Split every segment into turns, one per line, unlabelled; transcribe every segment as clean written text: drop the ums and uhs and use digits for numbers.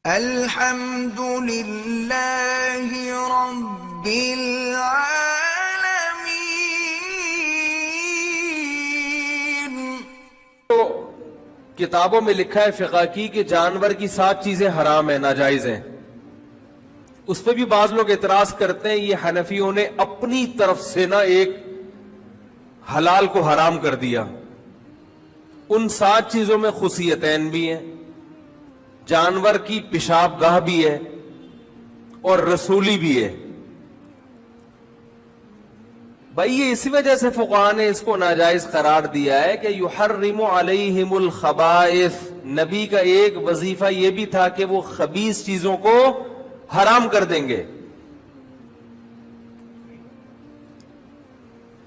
الحمد للہ رب العالمین۔
تو کتابوں میں لکھا ہے فقہ کی کہ جانور کی 7 چیزیں حرام ہیں، ناجائز ہیں۔ اس پہ بھی بعض لوگ اعتراض کرتے ہیں یہ حنفیوں نے اپنی طرف سے نہ ایک حلال کو حرام کر دیا۔ ان 7 چیزوں میں خصیتین بھی ہیں، جانور کی پیشاب گاہ بھی ہے اور رسولی بھی ہے۔ بھائی یہ اسی وجہ سے فقہاء نے اس کو ناجائز قرار دیا ہے کہ یحرم علیہم الخبائث، نبی کا ایک وظیفہ یہ بھی تھا کہ وہ خبیث چیزوں کو حرام کر دیں گے۔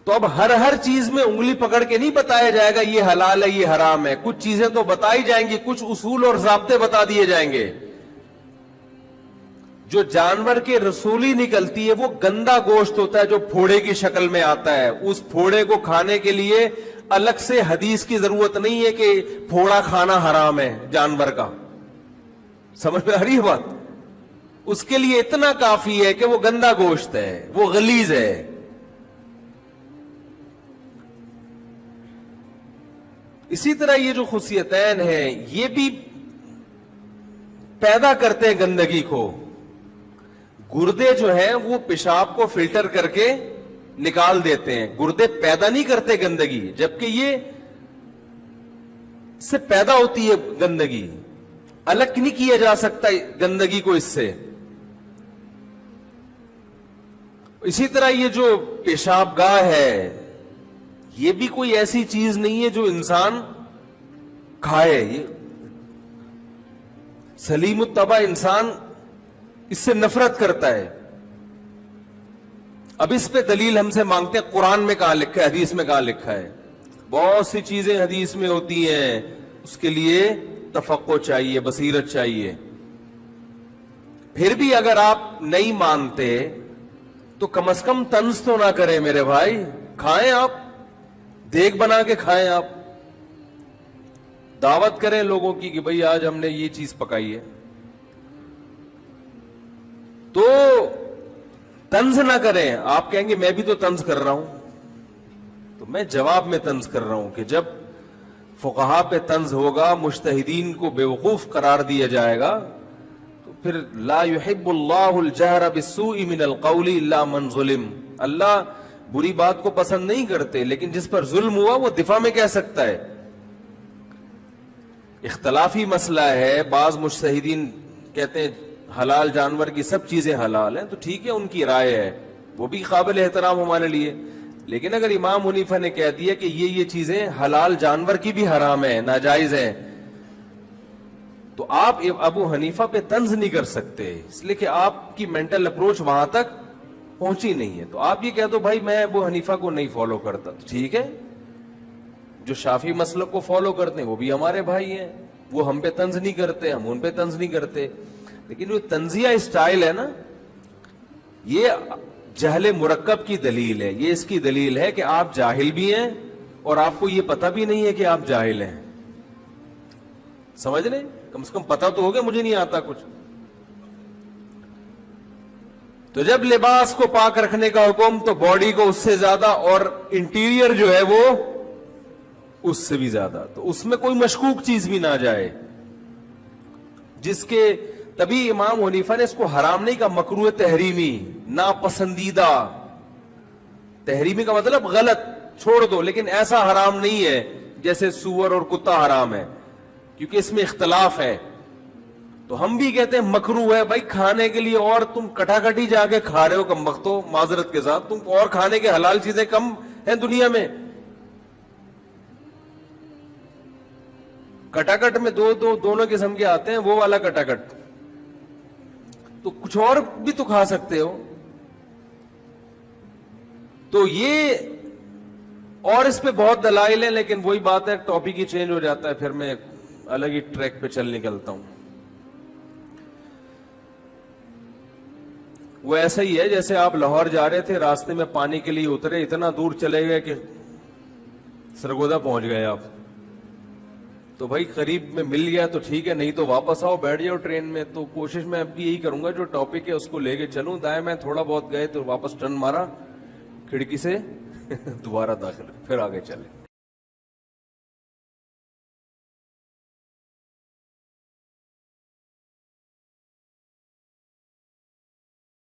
تو اب ہر چیز میں انگلی پکڑ کے نہیں بتایا جائے گا یہ حلال ہے یہ حرام ہے، کچھ چیزیں تو بتائی جائیں گی، کچھ اصول اور ضابطے بتا دیے جائیں گے۔ جو جانور کے رسولی نکلتی ہے وہ گندا گوشت ہوتا ہے جو پھوڑے کی شکل میں آتا ہے، اس پھوڑے کو کھانے کے لیے الگ سے حدیث کی ضرورت نہیں ہے کہ پھوڑا کھانا حرام ہے جانور کا۔ سمجھ میں آ رہی ہے بات؟ اس کے لیے اتنا کافی ہے کہ وہ گندا گوشت ہے، وہ غلیظ ہے۔ اسی طرح یہ جو خصیتین ہیں یہ بھی پیدا کرتے ہیں گندگی کو۔ گردے جو ہیں وہ پیشاب کو فلٹر کر کے نکال دیتے ہیں، گردے پیدا نہیں کرتے گندگی، جبکہ یہ سے پیدا ہوتی ہے گندگی، الگ نہیں کیا جا سکتا گندگی کو اس سے۔ اسی طرح یہ جو پیشاب گاہ ہے یہ بھی کوئی ایسی چیز نہیں ہے جو انسان کھائے، یہ سلیم الطبع انسان اس سے نفرت کرتا ہے۔ اب اس پہ دلیل ہم سے مانگتے ہیں قرآن میں کہاں لکھا ہے، حدیث میں کہاں لکھا ہے؟ بہت سی چیزیں حدیث میں ہوتی ہیں، اس کے لیے تفقہ چاہیے، بصیرت چاہیے۔ پھر بھی اگر آپ نہیں مانتے تو کم از کم طنز تو نہ کریں میرے بھائی، کھائیں آپ، دیگ بنا کے کھائیں، آپ دعوت کریں لوگوں کی کہ بھئی آج ہم نے یہ چیز پکائی ہے، تو طنز نہ کریں۔ آپ کہیں گے میں بھی تو طنز کر رہا ہوں، تو میں جواب میں طنز کر رہا ہوں کہ جب فقہاء پہ طنز ہوگا، مجتہدین کو بیوقوف قرار دیا جائے گا، تو پھر لا يحب اللہ الجہر بالسوء من القول الا من ظلم، اللہ بری بات کو پسند نہیں کرتے، لیکن جس پر ظلم ہوا وہ دفاع میں کہہ سکتا ہے۔ اختلافی مسئلہ ہے، بعض مجتہدین کہتے ہیں حلال جانور کی سب چیزیں حلال ہیں، تو ٹھیک ہے، ان کی رائے ہے، وہ بھی قابل احترام ہمارے لیے۔ لیکن اگر امام حنیفہ نے کہہ دیا کہ یہ چیزیں حلال جانور کی بھی حرام ہیں، ناجائز ہیں، تو آپ ابو حنیفہ پہ طنز نہیں کر سکتے، اس لیے کہ آپ کی مینٹل اپروچ وہاں تک پہنچی نہیں ہے۔ تو آپ یہ کہہ دو بھائی میں ابو حنیفہ کو نہیں فالو کرتا، تو ٹھیک ہے، جو شافعی مسلک کو فالو کرتے ہیں وہ بھی ہمارے بھائی ہیں، وہ ہم پہ طنز نہیں کرتے، ہم ان پہ طنز نہیں کرتے۔ لیکن جو طنزیہ اسٹائل ہے نا، یہ جہل مرکب کی دلیل ہے، یہ اس کی دلیل ہے کہ آپ جاہل بھی ہیں اور آپ کو یہ پتہ بھی نہیں ہے کہ آپ جاہل ہیں۔ سمجھ لیں، کم سے کم پتہ تو ہوگا مجھے نہیں آتا کچھ۔ تو جب لباس کو پاک رکھنے کا حکم تو باڈی کو اس سے زیادہ اور انٹیریئر جو ہے وہ اس سے بھی زیادہ، تو اس میں کوئی مشکوک چیز بھی نہ جائے، جس کے تبھی امام حنیفہ نے اس کو حرام نہیں کہا، مکروہ تحریمی، ناپسندیدہ۔ تحریمی کا مطلب غلط، چھوڑ دو، لیکن ایسا حرام نہیں ہے جیسے سور اور کتا حرام ہے، کیونکہ اس میں اختلاف ہے۔ تو ہم بھی کہتے ہیں مکروہ ہے بھائی کھانے کے لیے، اور تم کٹاکٹی جا کے کھا رہے ہو کم وقتو، معذرت کے ساتھ، تم اور کھانے کے حلال چیزیں کم ہیں دنیا میں۔ کٹاکٹ میں دونوں قسم کے آتے ہیں، وہ والا کٹاکٹ، تو کچھ اور بھی تو کھا سکتے ہو۔ تو یہ اور اس پہ بہت دلائل ہیں، لیکن وہی بات ہے ٹاپک ہی چینج ہو جاتا ہے، پھر میں الگ ہی ٹریک پہ چل نکلتا ہوں۔ وہ ایسا ہی ہے جیسے آپ لاہور جا رہے تھے، راستے میں پانی کے لیے اترے، اتنا دور چلے گئے کہ سرگودا پہنچ گئے آپ، تو بھائی قریب میں مل گیا تو ٹھیک ہے, نہیں تو واپس آؤ, بیٹھ جاؤ ٹرین میں. تو کوشش میں اب بھی یہی کروں گا, جو ٹاپک ہے اس کو لے کے چلوں. دائیں میں تھوڑا بہت گئے تو واپس ٹرن مارا کھڑکی سے دوبارہ داخل, پھر آگے چلے.